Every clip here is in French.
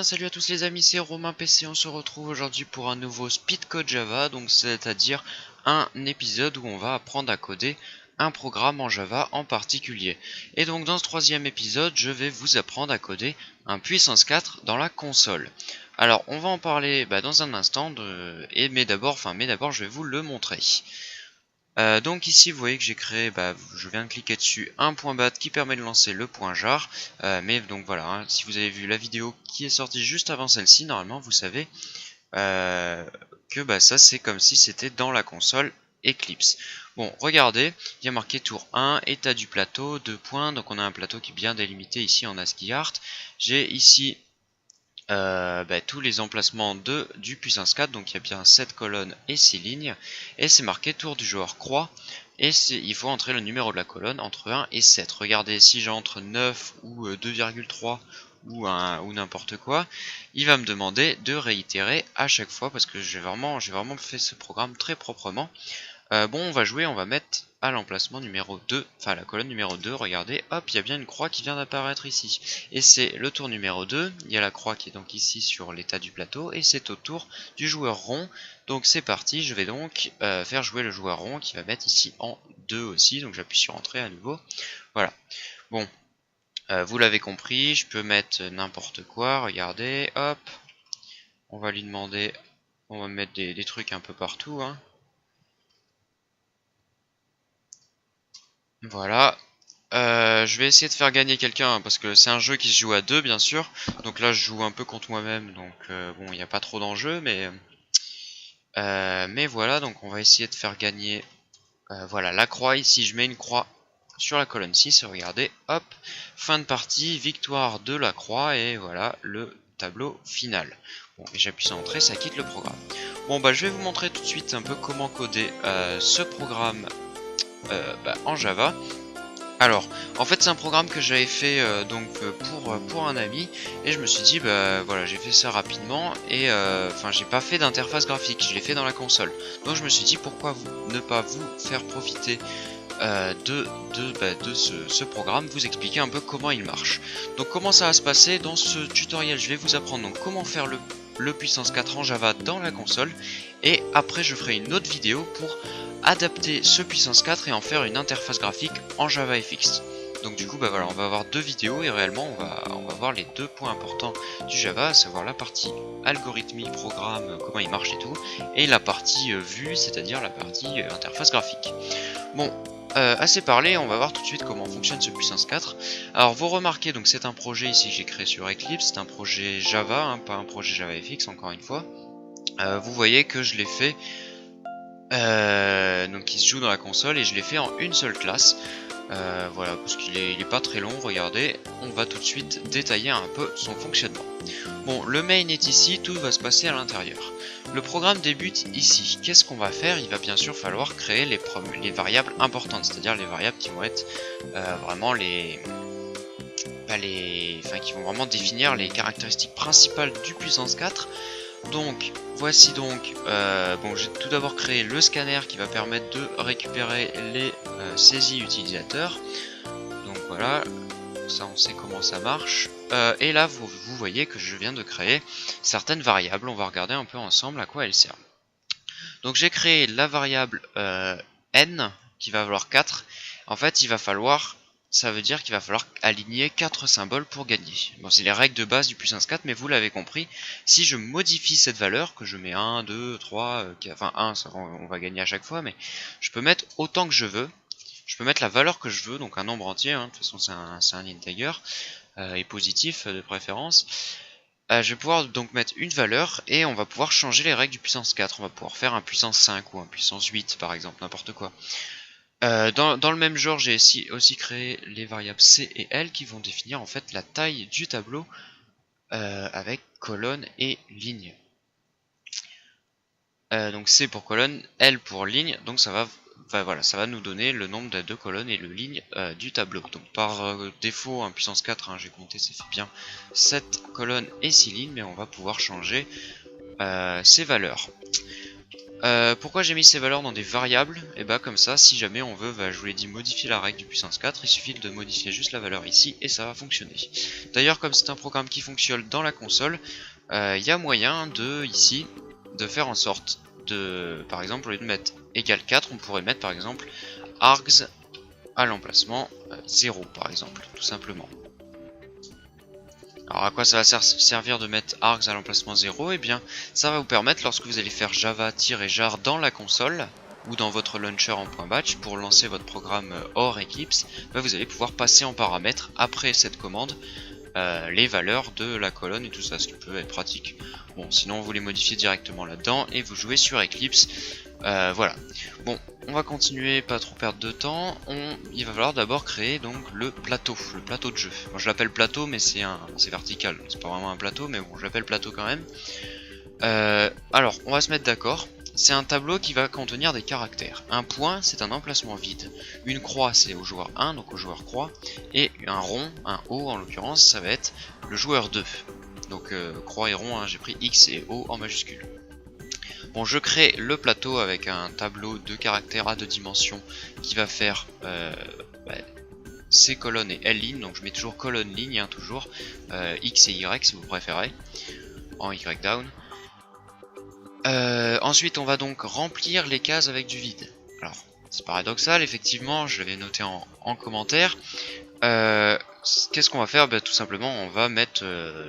salut à tous les amis, c'est Romain PC, on se retrouve aujourd'hui pour un nouveau Speed Code Java, donc c'est-à-dire un épisode où on va apprendre à coder un programme en Java en particulier. Et donc dans ce troisième épisode, je vais vous apprendre à coder un puissance 4 dans la console. Alors on va en parler dans un instant, mais d'abord je vais vous le montrer. Donc ici vous voyez que j'ai créé, je viens de cliquer dessus, un point bat qui permet de lancer le point jar. Mais donc voilà, hein, si vous avez vu la vidéo qui est sortie juste avant celle-ci, normalement vous savez que ça c'est comme si c'était dans la console Eclipse. Bon, regardez, il y a marqué tour 1, état du plateau, 2 points, donc on a un plateau qui est bien délimité ici en ASCII art. J'ai ici tous les emplacements du puissance 4, donc il y a bien 7 colonnes et 6 lignes, et c'est marqué tour du joueur croix, et il faut entrer le numéro de la colonne entre 1 et 7. Regardez, si j'entre 9 ou 2,3 ou n'importe quoi, il va me demander de réitérer à chaque fois, parce que j'ai vraiment fait ce programme très proprement. On va jouer, on va mettre à l'emplacement numéro 2, enfin la colonne numéro 2, regardez, hop, il y a bien une croix qui vient d'apparaître ici. Et c'est le tour numéro 2, il y a la croix qui est donc ici sur l'état du plateau, et c'est au tour du joueur rond. Donc c'est parti, je vais donc faire jouer le joueur rond qui va mettre ici en 2 aussi, donc j'appuie sur entrée à nouveau. Voilà, bon, vous l'avez compris, je peux mettre n'importe quoi, regardez, hop, on va lui demander, on va mettre des trucs un peu partout, hein. Voilà, je vais essayer de faire gagner quelqu'un parce que c'est un jeu qui se joue à deux bien sûr. Donc là je joue un peu contre moi-même, donc bon, il n'y a pas trop d'enjeu, mais voilà, donc on va essayer de faire gagner voilà la croix. Ici je mets une croix sur la colonne 6, regardez, hop, fin de partie, victoire de la croix, et voilà le tableau final. Bon, et j'appuie sur entrée, ça quitte le programme. Bon je vais vous montrer tout de suite un peu comment coder ce programme en Java. Alors, en fait c'est un programme que j'avais fait pour un ami, et je me suis dit voilà, j'ai fait ça rapidement, et j'ai pas fait d'interface graphique, je l'ai fait dans la console. Donc je me suis dit pourquoi ne pas vous faire profiter de ce programme, vous expliquer un peu comment il marche. Donc comment ça va se passer dans ce tutoriel, je vais vous apprendre donc comment faire le puissance 4 en Java dans la console, et après je ferai une autre vidéo pour adapter ce puissance 4 et en faire une interface graphique en JavaFX. Donc du coup voilà, on va avoir deux vidéos, et réellement on va voir les deux points importants du Java, à savoir la partie algorithmique, programme, comment il marche et tout, et la partie vue, c'est-à-dire la partie interface graphique. Bon, assez parlé, on va voir tout de suite comment fonctionne ce puissance 4. Alors vous remarquez, donc c'est un projet ici que j'ai créé sur Eclipse, c'est un projet Java, hein, pas un projet JavaFX encore une fois. Vous voyez que je l'ai fait, donc il se joue dans la console, et je l'ai fait en une seule classe. Voilà, parce qu'il est pas très long, regardez, on va tout de suite détailler un peu son fonctionnement. Bon, le main est ici, tout va se passer à l'intérieur. Le programme débute ici. Qu'est-ce qu'on va faire? Il va bien sûr falloir créer les variables importantes, c'est-à-dire les variables qui vont être vraiment qui vont vraiment définir les caractéristiques principales du puissance 4. Donc voici donc, j'ai tout d'abord créé le scanner qui va permettre de récupérer les saisies utilisateurs. Donc voilà, ça on sait comment ça marche. Et là vous voyez que je viens de créer certaines variables, on va regarder un peu ensemble à quoi elles servent. Donc j'ai créé la variable n qui va valoir 4. En fait ça veut dire qu'il va falloir aligner 4 symboles pour gagner. Bon, c'est les règles de base du puissance 4, mais vous l'avez compris, si je modifie cette valeur, que je mets 1, 2, 3, enfin 1, ça, on va gagner à chaque fois, mais je peux mettre autant que je veux, je peux mettre la valeur que je veux, donc un nombre entier, hein, de toute façon c'est un integer, et positif de préférence. Je vais pouvoir donc mettre une valeur, et on va pouvoir changer les règles du puissance 4, on va pouvoir faire un puissance 5 ou un puissance 8 par exemple, n'importe quoi. Dans le même genre, j'ai aussi créé les variables C et L qui vont définir en fait la taille du tableau avec colonne et ligne. Donc C pour colonne, L pour ligne, donc ça va nous donner le nombre de colonnes et de lignes du tableau. Donc par défaut, un puissance 4, hein, j'ai compté, ça fait bien 7 colonnes et 6 lignes, mais on va pouvoir changer ces valeurs. Pourquoi j'ai mis ces valeurs dans des variables? Et bah comme ça, si jamais on veut, je vous l'ai dit, modifier la règle du puissance 4, il suffit de modifier juste la valeur ici et ça va fonctionner. D'ailleurs, comme c'est un programme qui fonctionne dans la console, il y a moyen de, ici, de faire en sorte de, par exemple, au lieu de mettre égal 4, on pourrait mettre par exemple args à l'emplacement 0 par exemple, tout simplement. Alors à quoi ça va servir de mettre args à l'emplacement 0? Eh bien ça va vous permettre, lorsque vous allez faire java-jar dans la console ou dans votre launcher en .batch pour lancer votre programme hors Eclipse, vous allez pouvoir passer en paramètres après cette commande les valeurs de la colonne et tout ça, ce qui peut être pratique. Bon, sinon vous les modifiez directement là-dedans et vous jouez sur Eclipse. Voilà. Bon, on va continuer, pas trop perdre de temps. Il va falloir d'abord créer donc le plateau de jeu. Moi, je l'appelle plateau, mais c'est vertical, c'est pas vraiment un plateau, mais bon, je l'appelle plateau quand même. Alors, on va se mettre d'accord. C'est un tableau qui va contenir des caractères. Un point, c'est un emplacement vide. Une croix, c'est au joueur 1, donc au joueur croix. Et un rond, un O en l'occurrence, ça va être le joueur 2. Donc croix et rond, hein, j'ai pris X et O en majuscule. Bon, je crée le plateau avec un tableau de caractères à 2 dimensions qui va faire C colonne et L ligne. Donc je mets toujours colonne ligne, hein, toujours X et Y si vous préférez, en Y down. Ensuite, on va donc remplir les cases avec du vide. Alors, c'est paradoxal, effectivement, je l'avais noté en commentaire. Qu'est-ce qu'on va faire? Tout simplement, on va mettre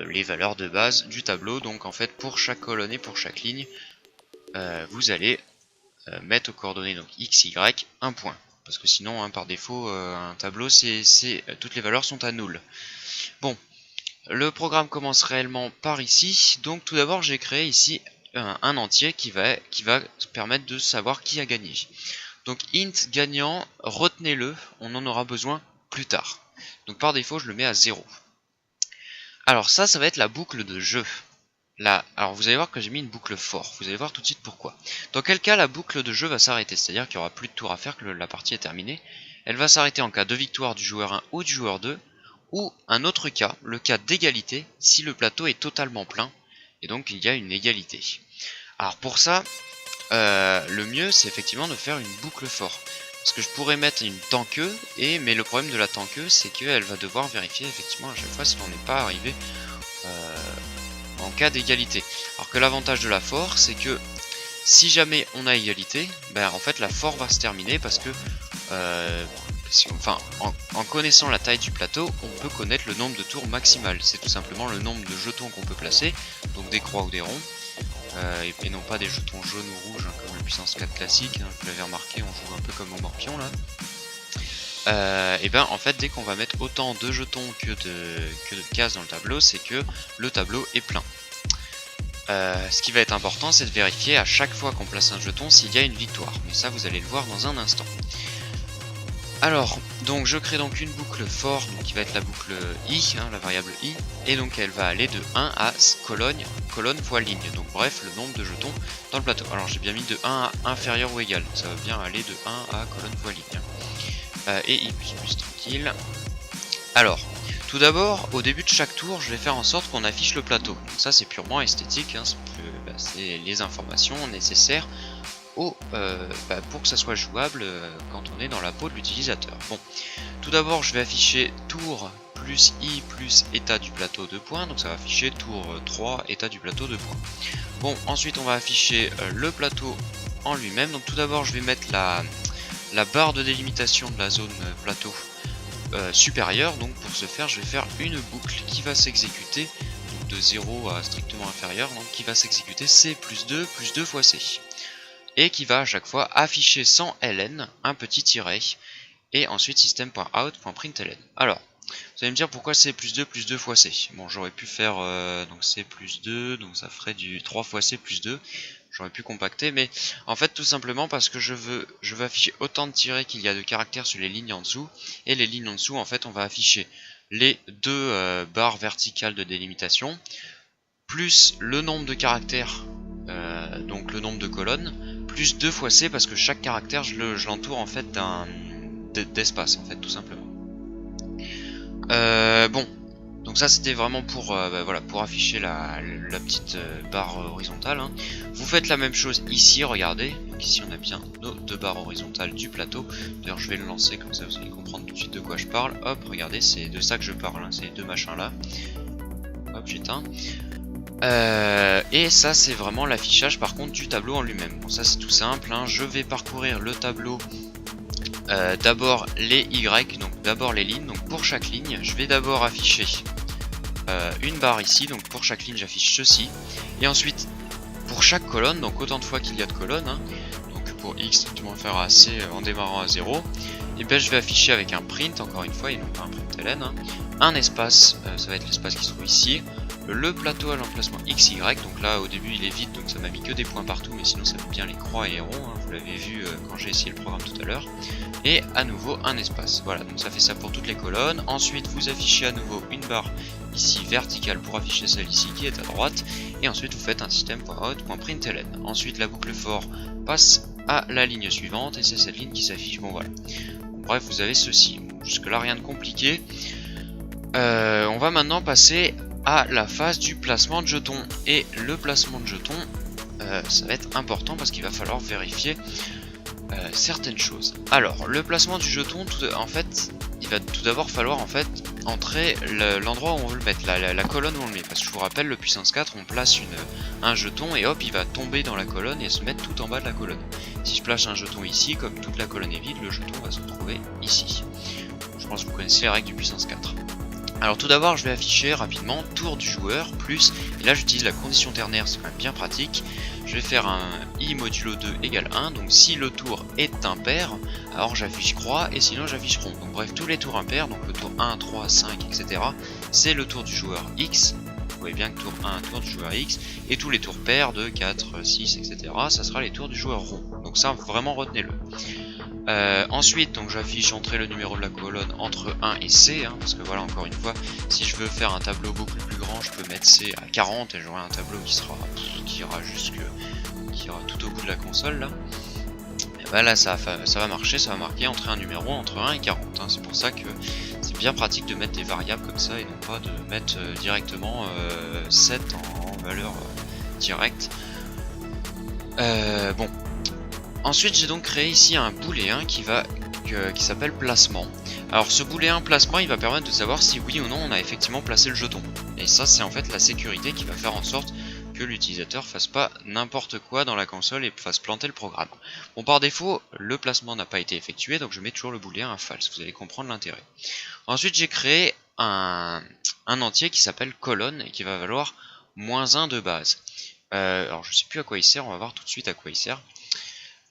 les valeurs de base du tableau. Donc, en fait, pour chaque colonne et pour chaque ligne, vous allez mettre aux coordonnées donc x, y, un point. Parce que sinon, hein, par défaut, un tableau, toutes les valeurs sont à null. Bon, le programme commence réellement par ici. Donc, tout d'abord, j'ai créé ici un entier qui va permettre de savoir qui a gagné. Donc int gagnant, retenez-le, on en aura besoin plus tard. Donc par défaut je le mets à 0. Alors ça va être la boucle de jeu. Là, alors vous allez voir que j'ai mis une boucle for, vous allez voir tout de suite pourquoi. Dans quel cas la boucle de jeu va s'arrêter, c'est-à-dire qu'il n'y aura plus de tour à faire, que la partie est terminée. Elle va s'arrêter en cas de victoire du joueur 1 ou du joueur 2, ou un autre cas, le cas d'égalité, si le plateau est totalement plein, et donc il y a une égalité. Alors pour ça, le mieux c'est effectivement de faire une boucle for. Parce que je pourrais mettre une tanqueuse, mais le problème de la tanqueuse c'est qu'elle va devoir vérifier effectivement à chaque fois si on n'est pas arrivé en cas d'égalité. Alors que l'avantage de la for c'est que si jamais on a égalité, en fait la for va se terminer parce que en connaissant la taille du plateau, on peut connaître le nombre de tours maximal. C'est tout simplement le nombre de jetons qu'on peut placer, donc des croix ou des ronds. Et non pas des jetons jaunes ou rouges, hein, comme le puissance 4 classique, hein, vous l'avez remarqué, on joue un peu comme au morpion là. En fait dès qu'on va mettre autant de jetons que de cases dans le tableau, c'est que le tableau est plein. Ce qui va être important, c'est de vérifier à chaque fois qu'on place un jeton s'il y a une victoire, mais ça vous allez le voir dans un instant. Alors, donc je crée donc une boucle for, donc qui va être la boucle i, hein, la variable i, et donc elle va aller de 1 à colonne fois ligne, donc bref, le nombre de jetons dans le plateau. Alors j'ai bien mis de 1 à inférieur ou égal, ça va bien aller de 1 à colonne fois ligne. Et i plus tranquille. Alors, tout d'abord, au début de chaque tour, je vais faire en sorte qu'on affiche le plateau. Donc ça c'est purement esthétique, hein, c'est les informations nécessaires pour que ça soit jouable quand on est dans la peau de l'utilisateur. Bon, tout d'abord je vais afficher tour plus i plus état du plateau 2 points, donc ça va afficher tour 3 état du plateau 2 points. Bon, ensuite on va afficher le plateau en lui-même. Donc tout d'abord je vais mettre la barre de délimitation de la zone plateau supérieure. Donc pour ce faire je vais faire une boucle qui va s'exécuter de 0 à strictement inférieur, donc qui va s'exécuter c plus 2 fois c. Et qui va à chaque fois afficher sans ln un petit tiret, et ensuite system.out.println. Alors, vous allez me dire pourquoi c plus 2 fois c. Bon, j'aurais pu faire donc c plus 2, donc ça ferait du 3 fois c plus 2. J'aurais pu compacter, mais en fait tout simplement parce que je veux afficher autant de tirets qu'il y a de caractères sur les lignes en dessous, et les lignes en dessous en fait on va afficher les deux barres verticales de délimitation, plus le nombre de caractères, donc le nombre de colonnes, plus 2 fois c parce que chaque caractère je l'entoure en fait d'espace en fait tout simplement. Bon, Donc ça c'était vraiment pour, voilà, pour afficher la petite barre horizontale, hein. Vous faites la même chose ici, regardez. Donc ici on a bien nos deux barres horizontales du plateau. D'ailleurs je vais le lancer comme ça vous allez comprendre tout de suite de quoi je parle. Hop, regardez, c'est de ça que je parle, hein, ces deux machins là. Hop, j'éteins. Et ça c'est vraiment l'affichage par contre du tableau en lui-même. Bon ça c'est tout simple, hein. Je vais parcourir le tableau. D'abord les Y, donc d'abord les lignes. Donc pour chaque ligne, je vais d'abord afficher une barre ici. Donc pour chaque ligne, j'affiche ceci. Et ensuite, pour chaque colonne, donc autant de fois qu'il y a de colonnes, hein, donc pour X, tu vas faire assez en démarrant à 0. Et bien je vais afficher avec un print, encore une fois, et non pas un println, hein, un espace, ça va être l'espace qui se trouve ici. Le plateau à l'emplacement XY, donc là au début il est vide donc ça m'a mis que des points partout, mais sinon ça met bien les croix et les ronds, hein, vous l'avez vu quand j'ai essayé le programme tout à l'heure. Et à nouveau un espace, voilà, donc ça fait ça pour toutes les colonnes. Ensuite vous affichez à nouveau une barre ici verticale pour afficher celle ici qui est à droite, et ensuite vous faites un système.out.println. Ensuite la boucle for passe à la ligne suivante et c'est cette ligne qui s'affiche, bon voilà. Bref, vous avez ceci, jusque là rien de compliqué. On va maintenant passer à la phase du placement de jetons. Et le placement de jetons, ça va être important parce qu'il va falloir vérifier certaines choses. Alors, le placement du jeton, en fait, il va tout d'abord falloir en fait entrer l'endroit où on veut le mettre, la colonne où on le met. Parce que je vous rappelle, le puissance 4, on place un jeton et hop, il va tomber dans la colonne et se mettre tout en bas de la colonne. Si je place un jeton ici, comme toute la colonne est vide, le jeton va se trouver ici. Je pense que vous connaissez les règles du puissance 4. Alors tout d'abord je vais afficher rapidement tour du joueur plus, et là j'utilise la condition ternaire, c'est quand même bien pratique. Je vais faire un i modulo 2 égale 1, donc si le tour est impair, alors j'affiche croix et sinon j'affiche rond. Donc bref, tous les tours impairs, donc le tour 1, 3, 5, etc. c'est le tour du joueur X. Vous voyez bien que tour 1, tour du joueur X, et tous les tours pairs de 4, 6, etc. ça sera les tours du joueur rond. Donc ça vraiment retenez-le. Ensuite donc j'affiche entrer le numéro de la colonne entre 1 et C, hein, parce que voilà, encore une fois, si je veux faire un tableau beaucoup plus grand, je peux mettre C à 40 et j'aurai un tableau qui ira tout au bout de la console là. Et bah là ça va marcher, ça va marquer entrer un numéro entre 1 et 40, hein. C'est pour ça que c'est bien pratique de mettre des variables comme ça et non pas de mettre directement 7 en valeur directe. Bon. Ensuite j'ai donc créé ici un booléen qui s'appelle placement. Alors ce booléen placement il va permettre de savoir si oui ou non on a effectivement placé le jeton. Et ça c'est en fait la sécurité qui va faire en sorte que l'utilisateur fasse pas n'importe quoi dans la console et fasse planter le programme. Bon, par défaut le placement n'a pas été effectué, donc je mets toujours le booléen à false, vous allez comprendre l'intérêt. Ensuite j'ai créé un entier qui s'appelle colonne et qui va valoir -1 de base. Alors je sais plus à quoi il sert, on va voir tout de suite à quoi il sert.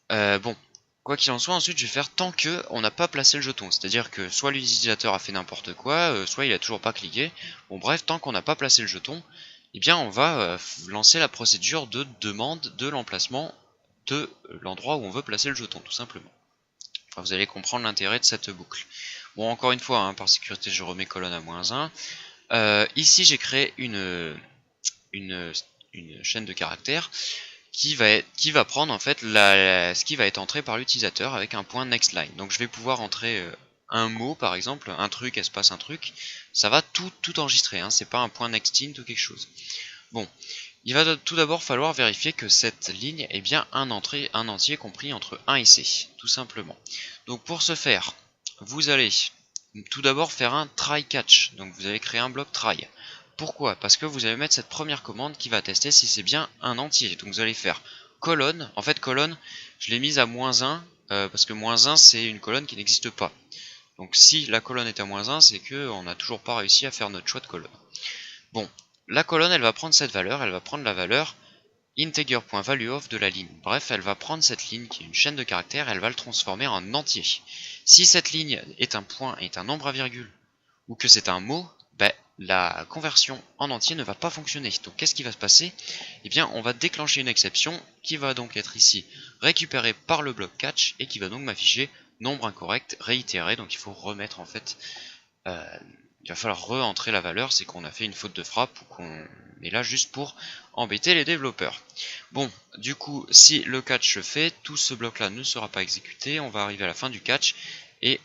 Bon, quoi qu'il en soit, ensuite je vais faire tant que on n'a pas placé le jeton, c'est-à-dire que soit l'utilisateur a fait n'importe quoi, soit il a toujours pas cliqué. Bon bref, tant qu'on n'a pas placé le jeton, eh bien on va lancer la procédure de demande de l'emplacement de l'endroit où on veut placer le jeton, tout simplement. Enfin, vous allez comprendre l'intérêt de cette boucle. Bon, encore une fois, hein, par sécurité je remets colonne à -1. Ici j'ai créé une chaîne de caractères qui va prendre en fait ce qui va être entré par l'utilisateur avec un point next line. Donc je vais pouvoir entrer un mot par exemple, un truc, espace, un truc, ça va tout enregistrer, hein, c'est pas un point next int ou quelque chose. Bon, il va tout d'abord falloir vérifier que cette ligne est bien un entier compris entre 1 et C, tout simplement. Donc pour ce faire, vous allez tout d'abord faire un try catch, donc vous allez créer un bloc try. Pourquoi? Parce que vous allez mettre cette première commande qui va tester si c'est bien un entier. Donc vous allez faire colonne. En fait colonne, je l'ai mise à -1 parce que -1 c'est une colonne qui n'existe pas. Donc si la colonne est à -1, c'est que on n'a toujours pas réussi à faire notre choix de colonne. Bon, la colonne elle va prendre cette valeur, elle va prendre la valeur integer.valueOf de la ligne. Bref, elle va prendre cette ligne qui est une chaîne de caractères, elle va le transformer en entier. Si cette ligne est un point, est un nombre à virgule, ou que c'est un mot, ben, la conversion en entier ne va pas fonctionner. Donc qu'est-ce qui va se passer? Eh bien on va déclencher une exception qui va donc être ici récupérée par le bloc catch et qui va donc m'afficher nombre incorrect réitéré. Donc il faut remettre en fait, il va falloir re-entrer la valeur, c'est qu'on a fait une faute de frappe ou qu'on est là juste pour embêter les développeurs. Bon, du coup si le catch se fait, tout ce bloc là ne sera pas exécuté, on va arriver à la fin du catch Et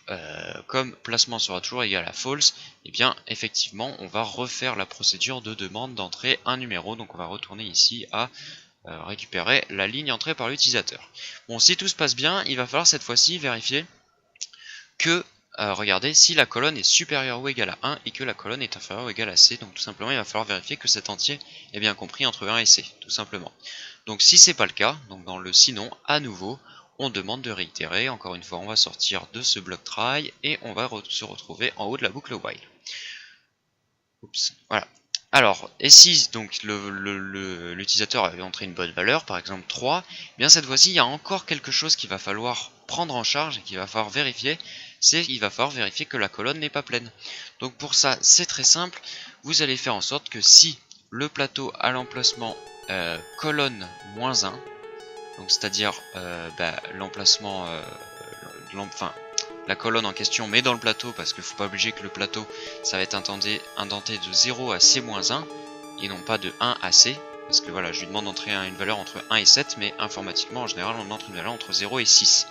comme placement sera toujours égal à false, et bien effectivement on va refaire la procédure de demande d'entrer un numéro. Donc on va retourner ici à récupérer la ligne entrée par l'utilisateur. Bon, si tout se passe bien, il va falloir cette fois-ci vérifier que, regardez, si la colonne est supérieure ou égale à 1 et que la colonne est inférieure ou égale à C. Donc tout simplement, il va falloir vérifier que cet entier est bien compris entre 1 et C, tout simplement. Donc si c'est pas le cas, donc dans le sinon, à nouveau, on demande de réitérer. Encore une fois, on va sortir de ce bloc try et on va se retrouver en haut de la boucle while. Oups, voilà. Alors, et si donc l'utilisateur avait entré une bonne valeur, par exemple 3, eh bien cette fois-ci il y a encore quelque chose qu'il va falloir prendre en charge et qu'il va falloir vérifier, c'est qu'il va falloir vérifier que la colonne n'est pas pleine. Donc pour ça, c'est très simple, vous allez faire en sorte que si le plateau a l'emplacement colonne moins 1, donc c'est-à-dire l'emplacement, la colonne en question mais dans le plateau, parce qu'il ne faut pas obliger que le plateau ça va être indenté de 0 à C-1 et non pas de 1 à C, parce que voilà, je lui demande d'entrer une valeur entre 1 et 7, mais informatiquement en général on entre une valeur entre 0 et 6.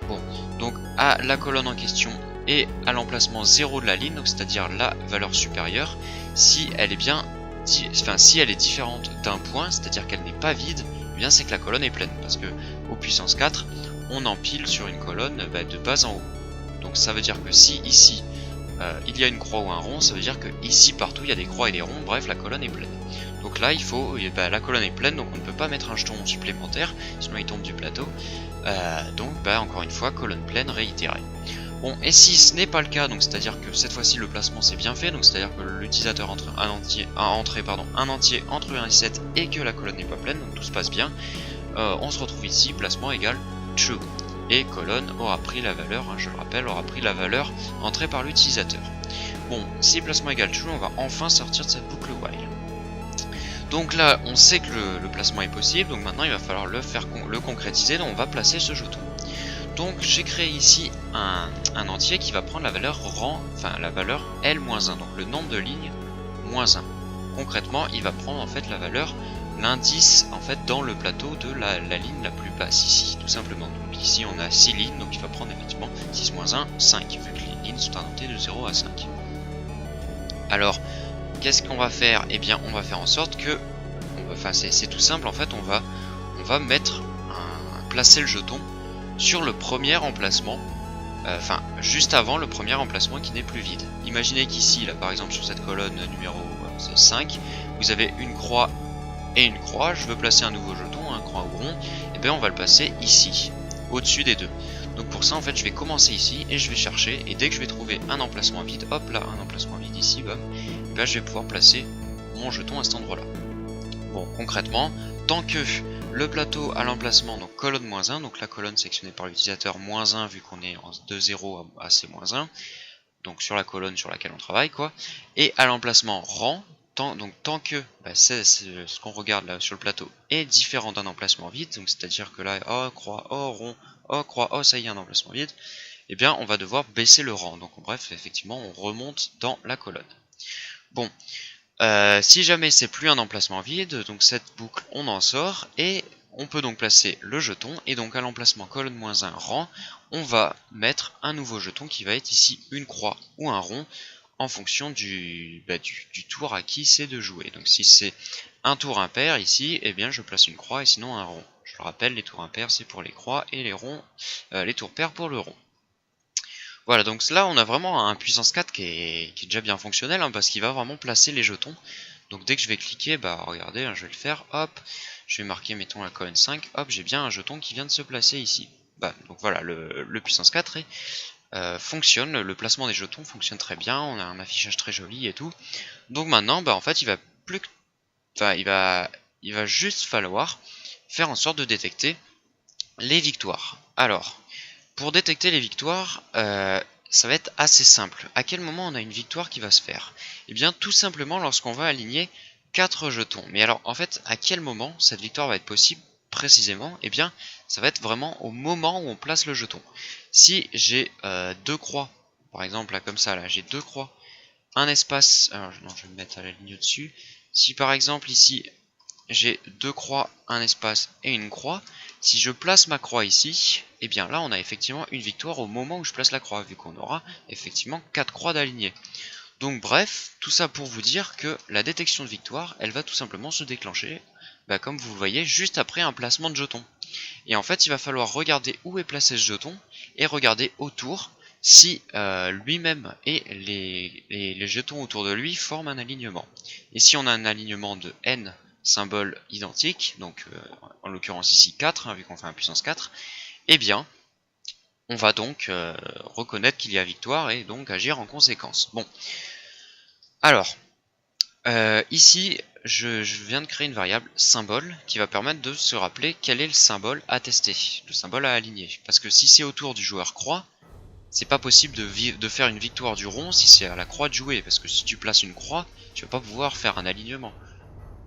Bon, donc à la colonne en question et à l'emplacement 0 de la ligne, donc c'est-à-dire la valeur supérieure, si elle est bien, si elle est différente d'un point, c'est-à-dire qu'elle n'est pas vide, eh bien c'est que la colonne est pleine, parce que au puissance 4, on empile sur une colonne de bas en haut. Donc ça veut dire que si ici il y a une croix ou un rond, ça veut dire que ici partout il y a des croix et des ronds, bref la colonne est pleine. Donc là il faut, la colonne est pleine, donc on ne peut pas mettre un jeton supplémentaire, sinon il tombe du plateau. Donc encore une fois, colonne pleine, réitérée. Bon, et si ce n'est pas le cas, donc c'est-à-dire que cette fois-ci le placement c'est bien fait, donc c'est-à-dire que l'utilisateur entre un entier entre 1 et 7 et que la colonne n'est pas pleine, donc tout se passe bien, on se retrouve ici, placement égale true. Et colonne aura pris la valeur, je le rappelle, aura pris la valeur entrée par l'utilisateur. Bon, si placement égale true, on va enfin sortir de cette boucle while. Donc là, on sait que le placement est possible, donc maintenant il va falloir le concrétiser, donc on va placer ce jeton. Donc j'ai créé ici un entier qui va prendre la valeur la valeur L-1, donc le nombre de lignes moins 1. Concrètement, il va prendre en fait la valeur, l'indice en fait dans le plateau de la ligne la plus basse ici, tout simplement. Donc ici on a 6 lignes, donc il va prendre effectivement 6 moins 1, 5, vu que les lignes sont indentées de 0 à 5. Alors, qu'est-ce qu'on va faire? Eh bien, on va faire en sorte que, c'est tout simple en fait, on va placer le jeton sur le premier emplacement, juste avant le premier emplacement qui n'est plus vide. Imaginez qu'ici, là par exemple sur cette colonne numéro 5, vous avez une croix et une croix. Je veux placer un nouveau jeton, un croix ou rond, et bien on va le placer ici, au-dessus des deux. Donc pour ça en fait je vais commencer ici et je vais chercher, et dès que je vais trouver un emplacement vide, hop là, un emplacement vide ici, bam, et bien je vais pouvoir placer mon jeton à cet endroit là. Bon, concrètement, tant que le plateau a l'emplacement, donc colonne moins 1, donc la colonne sectionnée par l'utilisateur moins 1 vu qu'on est de 0 à C-1, donc sur la colonne sur laquelle on travaille quoi, et à l'emplacement rang, tant que ce qu'on regarde là sur le plateau est différent d'un emplacement vide, donc c'est-à-dire que là, oh croix, oh rond, oh croix, oh ça y est un emplacement vide, et bien on va devoir baisser le rang, donc bref effectivement on remonte dans la colonne. Bon, si jamais c'est plus un emplacement vide, donc cette boucle on en sort et on peut donc placer le jeton, et donc à l'emplacement colonne moins 1 rang, on va mettre un nouveau jeton qui va être ici une croix ou un rond en fonction du tour à qui c'est de jouer. Donc si c'est un tour impair ici, eh bien je place une croix et sinon un rond. Je le rappelle, les tours impairs c'est pour les croix et les ronds, les tours pairs pour le rond. Voilà, donc là on a vraiment un puissance 4 qui est déjà bien fonctionnel, parce qu'il va vraiment placer les jetons. Donc dès que je vais cliquer, regardez, je vais le faire, hop, je vais marquer mettons la colonne 5, hop, j'ai bien un jeton qui vient de se placer ici. Donc voilà, le puissance 4 fonctionne, le placement des jetons fonctionne très bien, on a un affichage très joli et tout. Donc maintenant, en fait, il va juste falloir faire en sorte de détecter les victoires. Alors, pour détecter les victoires, ça va être assez simple. À quel moment on a une victoire qui va se faire? Eh bien, tout simplement lorsqu'on va aligner 4 jetons. Mais alors, en fait, à quel moment cette victoire va être possible précisément? Eh bien, ça va être vraiment au moment où on place le jeton. Si j'ai deux croix, par exemple là comme ça, là j'ai deux croix, un espace, alors non, je vais me mettre à la ligne au-dessus. Si par exemple ici j'ai deux croix, un espace et une croix. Si je place ma croix ici, et bien là on a effectivement une victoire au moment où je place la croix, vu qu'on aura effectivement 4 croix d'alignées. Donc bref, tout ça pour vous dire que la détection de victoire, elle va tout simplement se déclencher, comme vous le voyez, juste après un placement de jeton. Et en fait, il va falloir regarder où est placé ce jeton, et regarder autour si lui-même et les jetons autour de lui forment un alignement. Et si on a un alignement de n symboles identiques, donc en l'occurrence ici 4, vu qu'on fait un puissance 4, eh bien, on va donc reconnaître qu'il y a victoire et donc agir en conséquence. Bon, alors, ici, je viens de créer une variable symbole qui va permettre de se rappeler quel est le symbole à tester, le symbole à aligner. Parce que si c'est autour du joueur croix, c'est pas possible de faire une victoire du rond si c'est à la croix de jouer. Parce que si tu places une croix, tu vas pas pouvoir faire un alignement.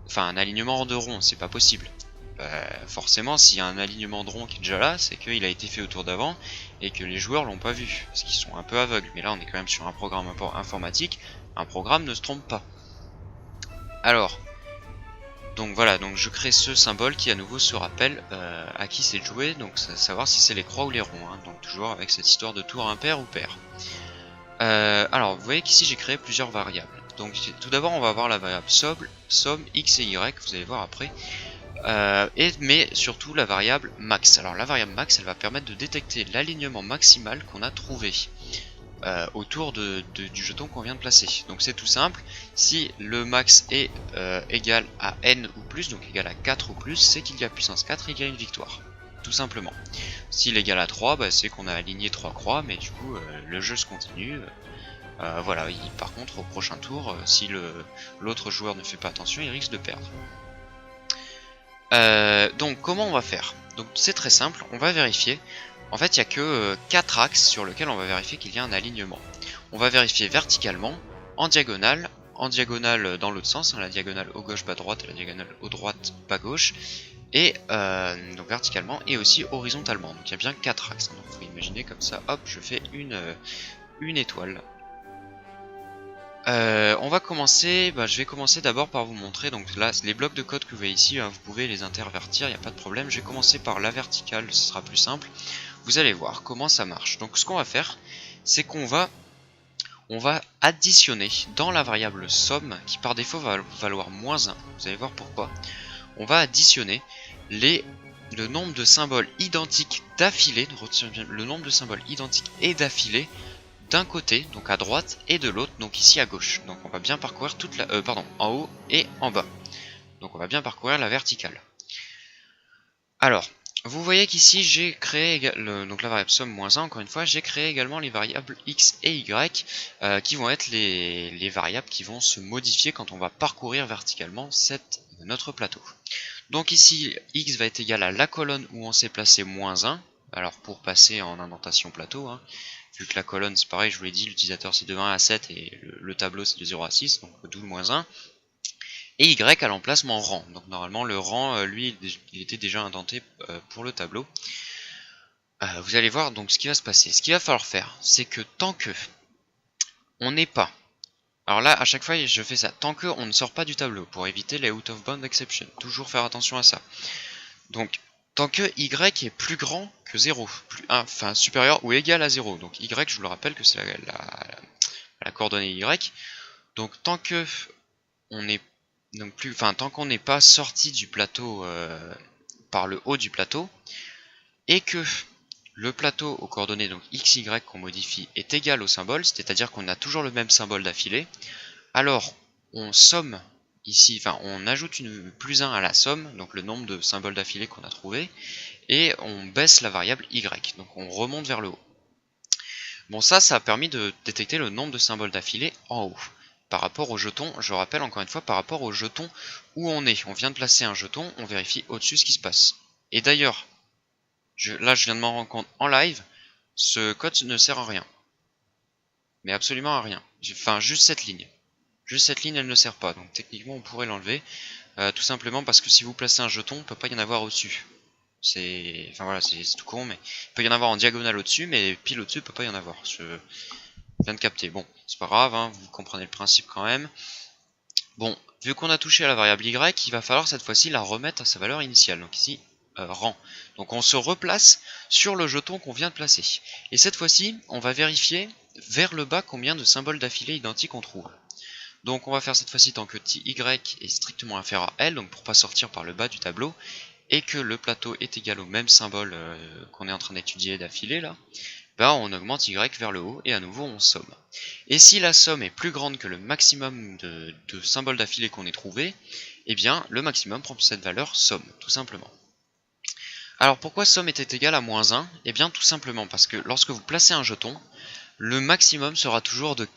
Enfin, un alignement de rond, c'est pas possible. Forcément, s'il y a un alignement de rond qui est déjà là, c'est qu'il a été fait au tour d'avant et que les joueurs l'ont pas vu, parce qu'ils sont un peu aveugles. Mais là, on est quand même sur un programme informatique, un programme ne se trompe pas. Alors, donc voilà, donc je crée ce symbole qui à nouveau se rappelle à qui c'est joué, donc savoir si c'est les croix ou les ronds, hein, donc toujours avec cette histoire de tour impair ou pair. Alors, vous voyez qu'ici j'ai créé plusieurs variables. Donc tout d'abord, on va avoir la variable somme x et y, vous allez voir après. Mais surtout la variable max. Alors la variable max, elle va permettre de détecter l'alignement maximal qu'on a trouvé autour du jeton qu'on vient de placer. Donc c'est tout simple, si le max est égal à n ou plus, donc égal à 4 ou plus, c'est qu'il y a puissance 4 et qu'il y a une victoire. Tout simplement. S'il est égal à 3, c'est qu'on a aligné 3 croix, mais du coup le jeu se continue. Voilà, par contre au prochain tour, si l'autre joueur ne fait pas attention, il risque de perdre. Donc comment on va faire? Donc c'est très simple, on va vérifier. En fait, il n'y a que 4 axes sur lesquels on va vérifier qu'il y a un alignement. On va vérifier verticalement, en diagonale dans l'autre sens, hein, la diagonale au gauche bas droite et la diagonale au droite bas gauche, et donc verticalement et aussi horizontalement. Donc il y a bien 4 axes. Donc vous pouvez imaginer comme ça, hop, je fais une étoile. On va commencer, je vais commencer d'abord par vous montrer, donc là les blocs de code que vous voyez ici, hein, vous pouvez les intervertir, il n'y a pas de problème. Je vais commencer par la verticale, ce sera plus simple. Vous allez voir comment ça marche. Donc ce qu'on va faire, c'est qu'on va additionner dans la variable somme, qui par défaut va valoir -1, vous allez voir pourquoi. On va additionner le nombre de symboles identiques d'affilée, retenez bien le nombre de symboles identiques et d'affilée, d'un côté, donc à droite, et de l'autre, donc ici à gauche. Donc on va bien parcourir toute la... en haut et en bas. Donc on va bien parcourir la verticale. Alors, vous voyez qu'ici j'ai créé, donc la variable somme -1, encore une fois, j'ai créé également les variables x et y, qui vont être les variables qui vont se modifier quand on va parcourir verticalement notre plateau. Donc ici, x va être égal à la colonne où on s'est placé -1, alors pour passer en indentation plateau, hein, vu que la colonne c'est pareil, je vous l'ai dit, l'utilisateur c'est de 1 à 7 et le tableau c'est de 0 à 6, donc d'où le -1. Et y à l'emplacement rang, donc normalement le rang, lui, il était déjà indenté pour le tableau. Vous allez voir donc ce qui va se passer. Ce qu'il va falloir faire, c'est que tant que on n'est pas... Alors là, à chaque fois, je fais ça. Tant qu'on ne sort pas du tableau, pour éviter les out of bound exception. Toujours faire attention à ça. Donc, tant que y est plus grand que 0, enfin supérieur ou égal à 0. Donc y, je vous le rappelle que c'est la coordonnée y. Donc tant que on est tant qu'on n'est pas sorti du plateau par le haut du plateau, et que le plateau aux coordonnées donc x, y qu'on modifie est égal au symbole, c'est-à-dire qu'on a toujours le même symbole d'affilée, alors on somme ici, on ajoute une +1 à la somme, donc le nombre de symboles d'affilée qu'on a trouvé, et on baisse la variable y, donc on remonte vers le haut. Bon, ça a permis de détecter le nombre de symboles d'affilée en haut. Par rapport au jeton, je rappelle encore une fois, par rapport au jeton où on est. On vient de placer un jeton, on vérifie au-dessus ce qui se passe. Et d'ailleurs, là je viens de m'en rendre compte en live, ce code ne sert à rien. Mais absolument à rien. Enfin, juste cette ligne. Juste cette ligne, elle ne sert pas. Donc techniquement, on pourrait l'enlever. Tout simplement parce que si vous placez un jeton, il ne peut pas y en avoir au-dessus. C'est tout con, mais il peut y en avoir en diagonale au-dessus, mais pile au-dessus, il peut pas y en avoir. Je viens de capter. Bon, c'est pas grave, hein, vous comprenez le principe quand même. Bon, vu qu'on a touché à la variable y, il va falloir cette fois-ci la remettre à sa valeur initiale. Donc ici, rang. Donc on se replace sur le jeton qu'on vient de placer. Et cette fois-ci, on va vérifier vers le bas combien de symboles d'affilée identiques on trouve. Donc on va faire cette fois-ci tant que y est strictement inférieur à L, donc pour pas sortir par le bas du tableau, et que le plateau est égal au même symbole qu'on est en train d'étudier d'affilée là, ben on augmente y vers le haut et à nouveau on somme. Et si la somme est plus grande que le maximum de symboles d'affilée qu'on ait trouvé, eh bien le maximum prend cette valeur somme, tout simplement. Alors pourquoi somme était égal à moins 1? Eh bien tout simplement parce que lorsque vous placez un jeton, le maximum sera toujours de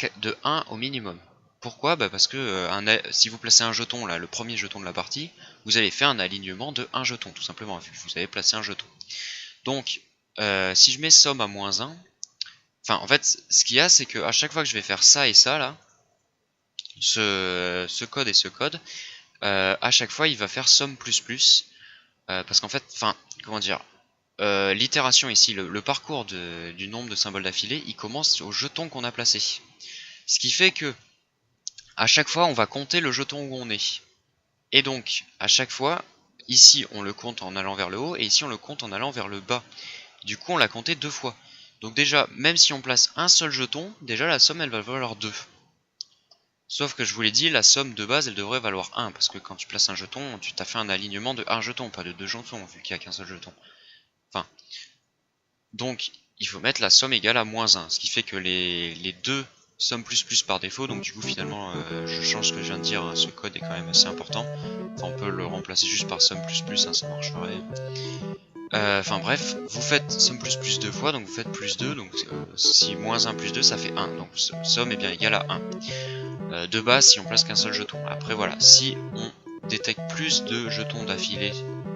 1 au minimum. Pourquoi? Bah parce que si vous placez un jeton, là, le premier jeton de la partie, vous allez faire un alignement de 1 jeton, tout simplement, vu que vous avez placé un jeton. Donc, si je mets somme à moins 1, enfin en fait, ce qu'il y a, c'est que à chaque fois que je vais faire ça et ça, là, ce code et ce code, à chaque fois il va faire somme plus, parce qu'en fait, enfin, comment dire, l'itération ici, le parcours du nombre de symboles d'affilée, il commence au jeton qu'on a placé. Ce qui fait que à chaque fois on va compter le jeton où on est. Et donc à chaque fois, ici on le compte en allant vers le haut et ici on le compte en allant vers le bas. Du coup on l'a compté 2 fois. Donc déjà, même si on place un seul jeton, déjà la somme elle va valoir 2. Sauf que je vous l'ai dit, la somme de base elle devrait valoir 1, parce que quand tu places un jeton, tu t'as fait un alignement de 1 jeton, pas de 2 jetons, vu qu'il n'y a qu'un seul jeton. Enfin, donc il faut mettre la somme égale à moins 1, ce qui fait que les deux somme plus par défaut, donc du coup finalement je change ce que je viens de dire, hein, ce code est quand même assez important. Enfin, on peut le remplacer juste par somme plus, hein, ça marcherait. Enfin bref, vous faites somme plus 2 fois, donc vous faites plus 2, donc si moins 1 plus 2 ça fait 1, donc somme est bien égale à 1. De base si on place qu'un seul jeton. Après voilà, si on détecte plus de jetons d'affilée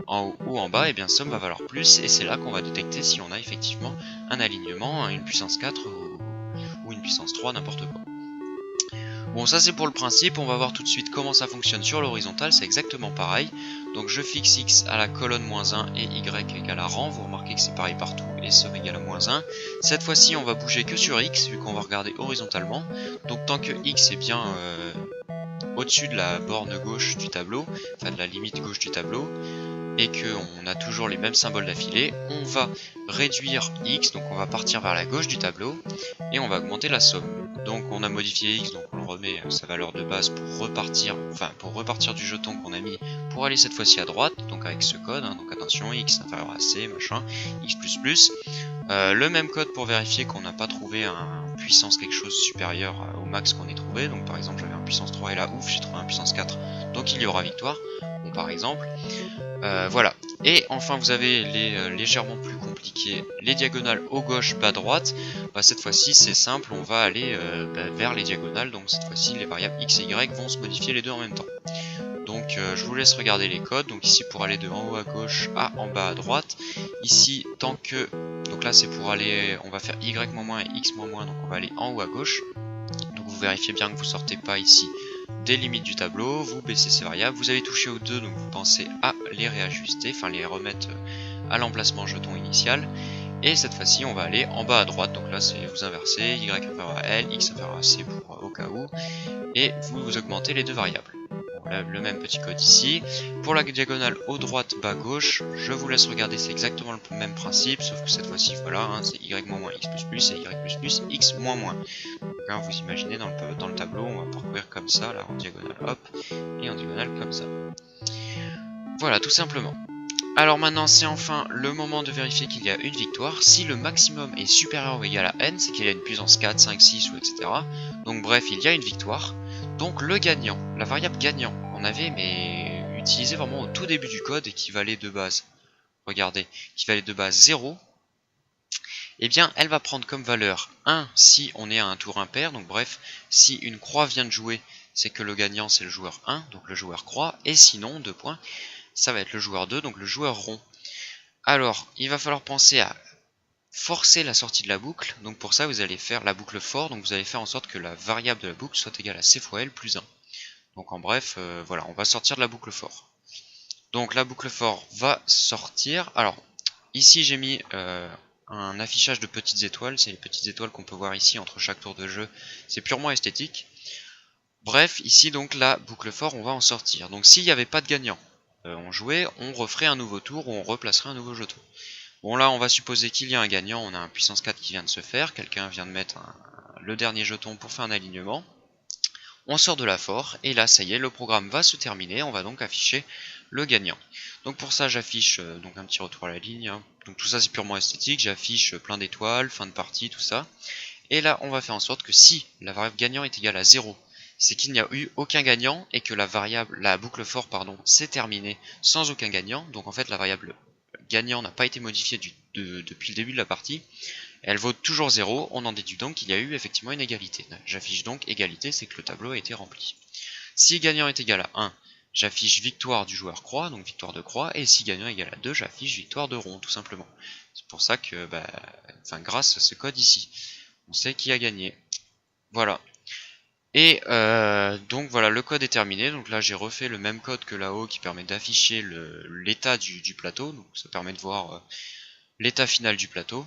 en haut ou en bas, et bien somme va valoir plus, et c'est là qu'on va détecter si on a effectivement un alignement, une puissance 4 ou une puissance 3, n'importe quoi. Bon, ça c'est pour le principe, on va voir tout de suite comment ça fonctionne sur l'horizontale, c'est exactement pareil. Donc je fixe x à la colonne moins 1 et y égale à rang, vous remarquez que c'est pareil partout, et somme égale à moins 1. Cette fois-ci on va bouger que sur x, vu qu'on va regarder horizontalement. Donc tant que x est bien au-dessus de la borne gauche du tableau, enfin de la limite gauche du tableau, et qu'on a toujours les mêmes symboles d'affilée, on va réduire x, donc on va partir vers la gauche du tableau, et on va augmenter la somme. Donc on a modifié x, donc on le remet à sa valeur de base pour repartir, du jeton qu'on a mis, pour aller cette fois-ci à droite, donc avec ce code, hein, donc attention, x inférieur à c, machin, x++. Le même code pour vérifier qu'on n'a pas trouvé un puissance quelque chose supérieur au max qu'on ait trouvé, donc par exemple j'avais un puissance 3 et là ouf j'ai trouvé un puissance 4, donc il y aura victoire, bon par exemple. Voilà, et enfin vous avez les légèrement plus compliqués, les diagonales haut gauche bas droite. Cette fois-ci c'est simple, on va aller vers les diagonales, donc cette fois-ci les variables x et y vont se modifier les deux en même temps. Donc je vous laisse regarder les codes, donc ici pour aller de en haut à gauche à en bas à droite, ici tant que, donc là c'est pour aller, on va faire y moins et x moins, donc on va aller en haut à gauche, donc vous vérifiez bien que vous sortez pas ici des limites du tableau, vous baissez ces variables, vous avez touché aux deux, donc vous pensez à les réajuster, enfin les remettre à l'emplacement jeton initial, et cette fois-ci on va aller en bas à droite, donc là c'est vous inversez, y inférieur à L, x inférieur à C pour au cas où, et vous augmentez les deux variables. Bon, là, le même petit code ici. Pour la diagonale haut droite bas gauche, je vous laisse regarder, c'est exactement le même principe, sauf que cette fois-ci voilà, hein, c'est y moins x++ et y++ x moins. Donc, vous imaginez dans le tableau, on va parcourir comme ça, là en diagonale hop, et en diagonale comme ça. Voilà, tout simplement. Alors maintenant, c'est enfin le moment de vérifier qu'il y a une victoire. Si le maximum est supérieur ou égal à n, c'est qu'il y a une puissance 4, 5, 6 ou etc. Donc bref, il y a une victoire. Donc le gagnant, la variable gagnant, on avait mais utilisé vraiment au tout début du code et qui valait de base, regardez, qui valait de base 0. Eh bien, elle va prendre comme valeur 1 si on est à un tour impair. Donc bref, si une croix vient de jouer, c'est que le gagnant c'est le joueur 1, donc le joueur croix, et sinon, 2 points, ça va être le joueur 2, donc le joueur rond. Alors, il va falloir penser à forcer la sortie de la boucle. Donc pour ça, vous allez faire la boucle for, donc vous allez faire en sorte que la variable de la boucle soit égale à c fois l plus 1. Donc en bref, voilà, on va sortir de la boucle for. Donc la boucle for va sortir. Alors, ici j'ai mis un affichage de petites étoiles, c'est les petites étoiles qu'on peut voir ici entre chaque tour de jeu, c'est purement esthétique. Bref, ici donc la boucle fort, on va en sortir. Donc s'il n'y avait pas de gagnant, on jouait, on referait un nouveau tour ou on replacerait un nouveau jeton. Bon là on va supposer qu'il y a un gagnant, on a un puissance 4 qui vient de se faire, quelqu'un vient de mettre le dernier jeton pour faire un alignement. On sort de la fort et là ça y est, le programme va se terminer, on va donc afficher le gagnant. Donc pour ça j'affiche donc un petit retour à la ligne, hein. Donc tout ça c'est purement esthétique, j'affiche plein d'étoiles, fin de partie, tout ça. Et là on va faire en sorte que si la variable gagnant est égale à 0, c'est qu'il n'y a eu aucun gagnant et que la boucle fort s'est terminée sans aucun gagnant. Donc en fait la variable gagnant n'a pas été modifiée depuis le début de la partie. Elle vaut toujours 0, on en déduit donc qu'il y a eu effectivement une égalité. J'affiche donc égalité, c'est que le tableau a été rempli. Si gagnant est égal à 1, j'affiche victoire du joueur croix, donc victoire de croix, et si gagnant est égal à 2, j'affiche victoire de rond, tout simplement. C'est pour ça que, grâce à ce code ici, on sait qui a gagné. Voilà. Et donc voilà, le code est terminé. Donc là j'ai refait le même code que là-haut qui permet d'afficher l'état du plateau. Donc ça permet de voir l'état final du plateau.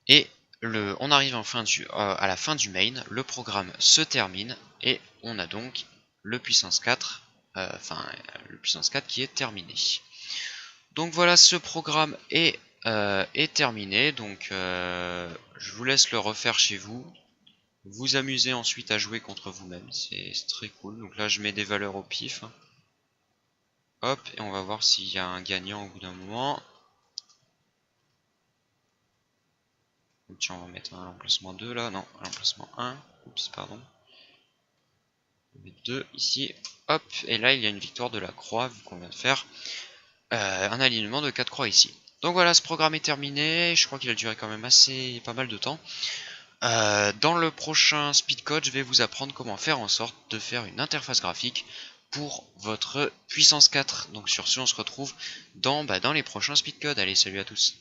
Et on arrive à la fin du main, le programme se termine et on a donc le puissance 4, le puissance 4 qui est terminé. Donc voilà, ce programme est terminé. Donc je vous laisse le refaire chez vous. Vous amusez ensuite à jouer contre vous-même, c'est très cool. Donc là je mets des valeurs au pif. Hop, et on va voir s'il y a un gagnant au bout d'un moment. Donc tiens, on va mettre un emplacement 2 là, non, un emplacement 1. Oups, pardon. On va mettre 2 ici. Hop, et là il y a une victoire de la croix vu qu'on vient de faire un alignement de 4 croix ici. Donc voilà, ce programme est terminé. Je crois qu'il a duré quand même pas mal de temps. Dans le prochain speedcode, je vais vous apprendre comment faire en sorte de faire une interface graphique pour votre puissance 4. Donc sur ce, on se retrouve dans les prochains speedcodes. Allez, salut à tous.